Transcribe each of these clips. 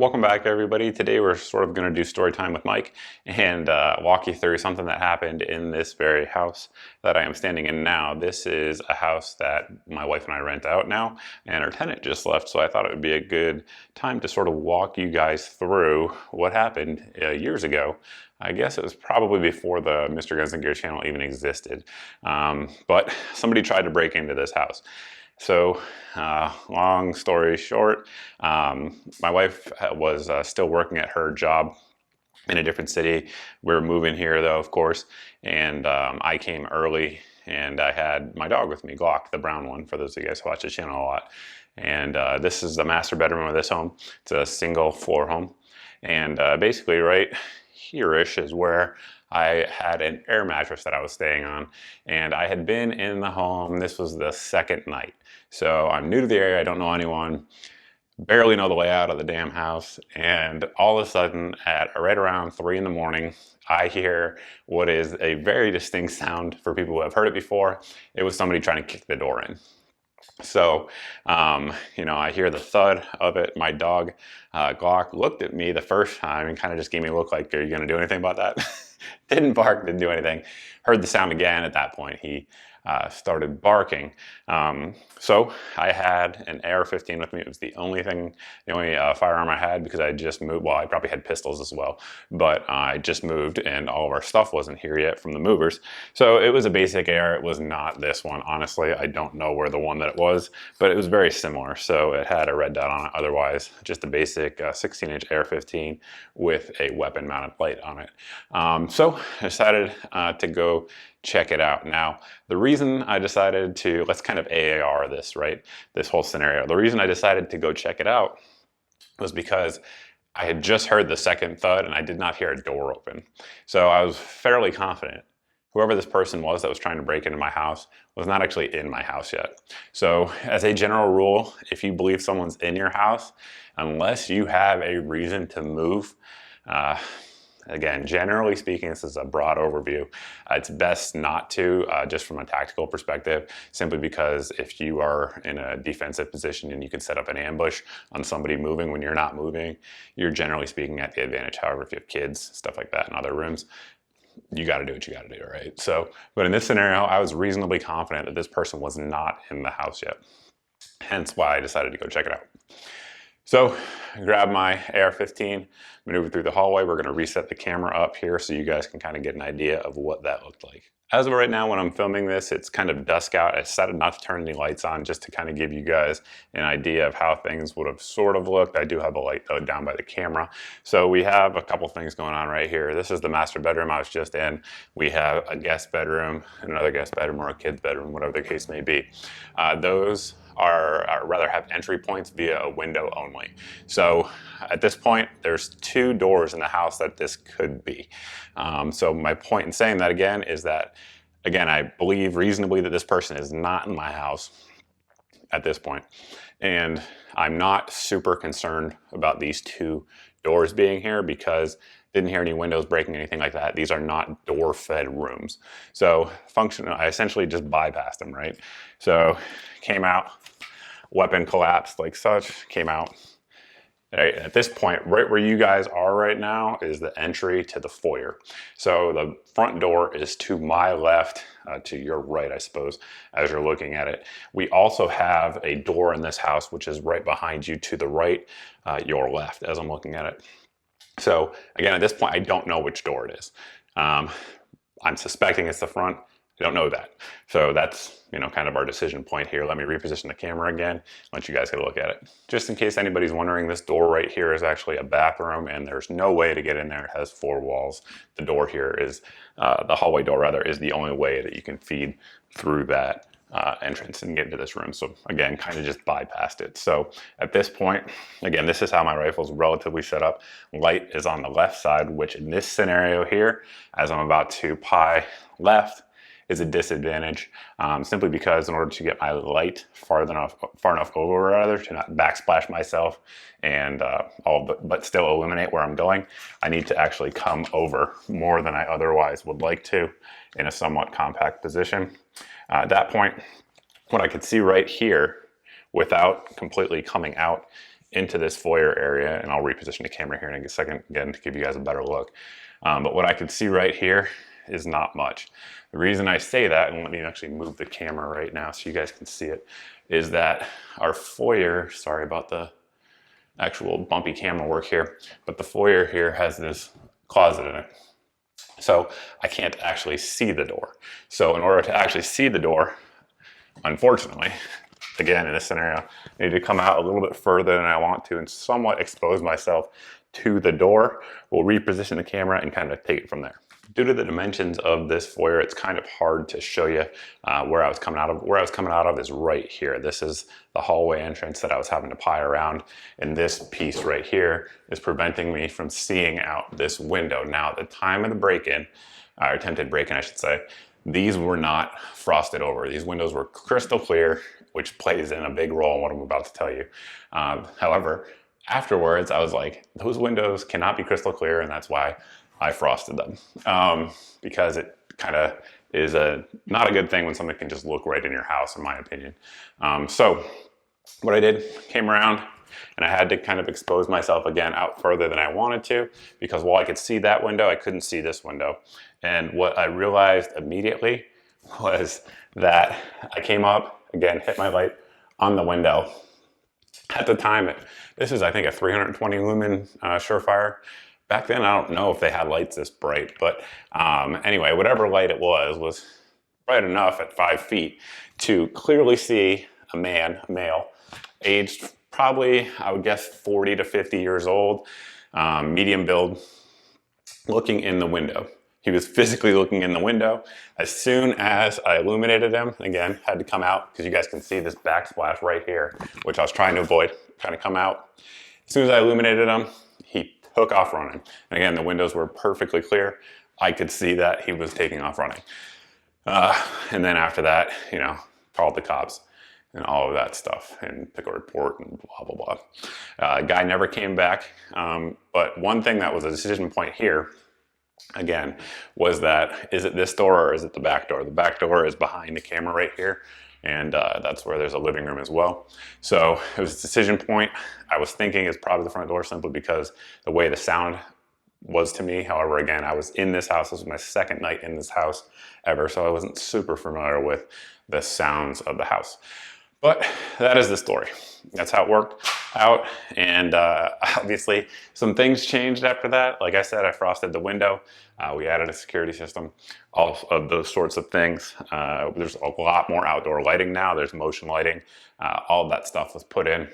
Welcome back, everybody. Today we're sort of going to do story time with Mike and walk you through something that happened in this very house that I am standing in now. This is a house that my wife and I rent out now, and our tenant just left, so I thought it would be a good time to sort of walk you guys through what happened years ago. I guess it was probably before the Mr. Guns and Gear channel even existed, but somebody tried to break into this house. So, long story short, my wife was still working at her job in a different city. We were moving here, though, of course, and I came early, and I had my dog with me, Glock, the brown one, for those of you guys who watch the channel a lot. And this is the master bedroom of this home. It's a single floor home. And basically right here-ish is where I had an air mattress that I was staying on, and I had been in the home. This was the second night. So I'm new to the area, I don't know anyone, barely know the layout of the damn house, and all of a sudden at right around 3 in the morning, I hear what is a very distinct sound for people who have heard it before. It was somebody trying to kick the door in. So, I hear the thud of it. My dog, Glock, looked at me the first time and kind of just gave me a look like, are you going to do anything about that? Didn't bark, didn't do anything. Heard the sound again. At that point, he started barking. So I had an AR-15 with me. It was the only firearm I had because I just moved. Well, I probably had pistols as well, but I just moved and all of our stuff wasn't here yet from the movers. So it was a basic AR. It was not this one. Honestly, I don't know where the one that it was, but it was very similar. So it had a red dot on it. Otherwise, just a basic 16-inch AR-15 with a weapon mounted light on it. So I decided to go check it out. Now, the reason I decided to, let's kind of AAR this, right? This whole scenario. The reason I decided to go check it out was because I had just heard the second thud and I did not hear a door open. So I was fairly confident whoever this person was that was trying to break into my house was not actually in my house yet. So as a general rule, if you believe someone's in your house, unless you have a reason to move, again, generally speaking, this is a broad overview. It's best not to, just from a tactical perspective, simply because if you are in a defensive position and you can set up an ambush on somebody moving when you're not moving, you're generally speaking at the advantage. However, if you have kids, stuff like that in other rooms, you got to do what you got to do, right? So, but in this scenario, I was reasonably confident that this person was not in the house yet. Hence why I decided to go check it out. So I grabbed my AR-15, maneuvered through the hallway. We're going to reset the camera up here so you guys can kind of get an idea of what that looked like. As of right now, when I'm filming this, it's kind of dusk out. I decided not to turn any lights on just to kind of give you guys an idea of how things would have sort of looked. I do have a light though down by the camera. So we have a couple things going on right here. This is the master bedroom I was just in. We have a guest bedroom, another guest bedroom, or a kid's bedroom, whatever the case may be. Those rather have entry points via a window only. So at this point, there's 2 doors in the house that this could be. So my point in saying that again is that, again, I believe reasonably that this person is not in my house at this point. And I'm not super concerned about these 2 doors being here because didn't hear any windows breaking, anything like that. These are not door-fed rooms. So I essentially just bypassed them, right? So came out, weapon collapsed like such, came out. Right, at this point, right where you guys are right now is the entry to the foyer. So the front door is to my left, to your right, I suppose, as you're looking at it. We also have a door in this house, which is right behind you to the right, your left, as I'm looking at it. So again, at this point, I don't know which door it is. I'm suspecting it's the front. I don't know that. So that's, kind of our decision point here. Let me reposition the camera again, let you guys get a look at it. Just in case anybody's wondering, this door right here is actually a bathroom and there's no way to get in there. It has 4 walls. The door here is, the hallway door rather, is the only way that you can feed through that entrance and get into this room. So again, kind of just bypassed it. So at this point, again, this is how my rifle's relatively set up. Light is on the left side, which in this scenario here, as I'm about to pie left, is a disadvantage, simply because in order to get my light far enough over rather to not backsplash myself and but still illuminate where I'm going, I need to actually come over more than I otherwise would like to in a somewhat compact position. At that point, what I could see right here without completely coming out into this foyer area, and I'll reposition the camera here in a second again to give you guys a better look. But what I can see right here is not much. The reason I say that, and let me actually move the camera right now so you guys can see it, is that our foyer, sorry about the actual bumpy camera work here, but the foyer here has this closet in it. So I can't actually see the door. So in order to actually see the door, unfortunately, again, in this scenario, I need to come out a little bit further than I want to and somewhat expose myself to the door. We'll reposition the camera and kind of take it from there. Due to the dimensions of this foyer, it's kind of hard to show you where I was coming out of. Where I was coming out of is right here. This is the hallway entrance that I was having to pry around, and this piece right here is preventing me from seeing out this window. Now, at the time of the break-in, or attempted break-in, I should say, these were not frosted over. These windows were crystal clear, which plays in a big role in what I'm about to tell you. However, afterwards, I was like, those windows cannot be crystal clear, and that's why I frosted them, because it kind of is not a good thing when something can just look right in your house, in my opinion. So what I did, came around, and I had to kind of expose myself again out further than I wanted to, because while I could see that window, I couldn't see this window. And what I realized immediately was that I came up, again, hit my light on the window. At the time, this is, I think, a 320 lumen Surefire. Back then, I don't know if they had lights this bright, but anyway, whatever light it was bright enough at 5 feet to clearly see a male, aged probably, I would guess, 40 to 50 years old, medium build, looking in the window. He was physically looking in the window. As soon as I illuminated him, again, had to come out because you guys can see this backsplash right here, which I was trying to avoid, trying to come out. As soon as I illuminated him, he took off running. And again, the windows were perfectly clear. I could see that he was taking off running. And then after that, called the cops and all of that stuff and took a report and blah, blah, blah. Guy never came back. But one thing that was a decision point here, again, was that, is it this door or is it the back door? The back door is behind the camera right here. And that's where there's a living room as well. So it was a decision point. I was thinking it's probably the front door simply because the way the sound was to me. However, again, I was in this house. This was my second night in this house ever, so I wasn't super familiar with the sounds of the house. But that is the story. That's how it worked out. And obviously, some things changed after that. Like I said, I frosted the window. We added a security system, all of those sorts of things. There's a lot more outdoor lighting now. There's motion lighting. All of that stuff was put in.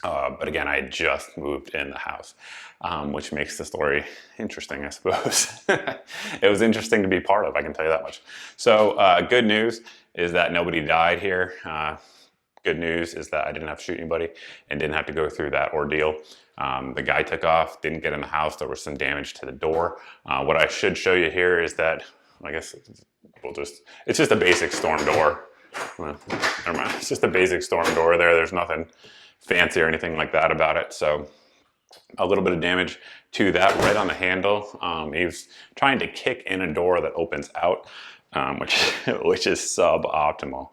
But again, I had just moved in the house, which makes the story interesting, I suppose. It was interesting to be part of, I can tell you that much. So good news is that nobody died here. Good news is that I didn't have to shoot anybody and didn't have to go through that ordeal. The guy took off, didn't get in the house. There was some damage to the door. What I should show you here is that, I guess it's just a basic storm door. Well, never mind. It's just a basic storm door there. There's nothing fancy or anything like that about it. So a little bit of damage to that right on the handle. He was trying to kick in a door that opens out. Which is suboptimal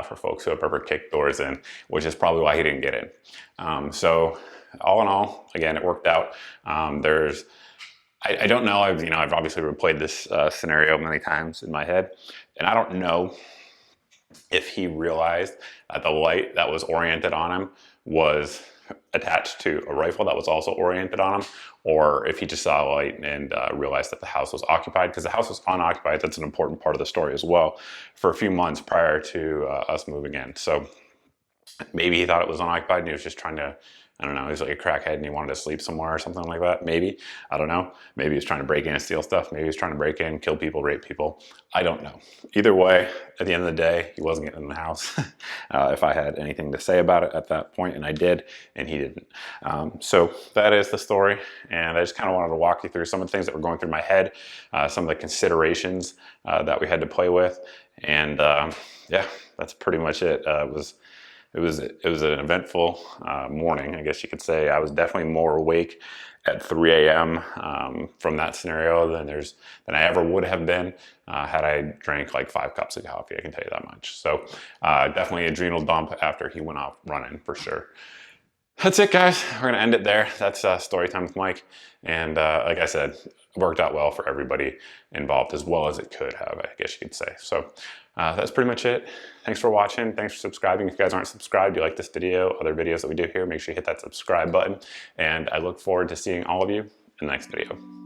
for folks who have ever kicked doors in, which is probably why he didn't get in. So all in all, again, it worked out. I don't know. I've obviously replayed this scenario many times in my head, and I don't know if he realized that the light that was oriented on him was attached to a rifle that was also oriented on him, or if he just saw a light and realized that the house was occupied, because the house was unoccupied. That's an important part of the story as well, for a few months prior to us moving in. So maybe he thought it was unoccupied and he was just trying to, I don't know, he was like a crackhead and he wanted to sleep somewhere or something like that. Maybe, I don't know. Maybe he was trying to break in and steal stuff. Maybe he was trying to break in, kill people, rape people. I don't know. Either way, at the end of the day, he wasn't getting in the house if I had anything to say about it at that point, and I did, and he didn't. So that is the story, and I just kind of wanted to walk you through some of the things that were going through my head, some of the considerations that we had to play with, and yeah, that's pretty much it. It was an eventful morning, I guess you could say. I was definitely more awake at 3 a.m. From that scenario than I ever would have been had I drank like 5 cups of coffee, I can tell you that much. So definitely adrenal dump after he went off running, for sure. That's it, guys. We're gonna end it there. That's story time with Mike. And like I said, it worked out well for everybody involved, as well as it could have, I guess you could say. So that's pretty much it. Thanks for watching. Thanks for subscribing. If you guys aren't subscribed, you like this video, other videos that we do here, make sure you hit that subscribe button. And I look forward to seeing all of you in the next video.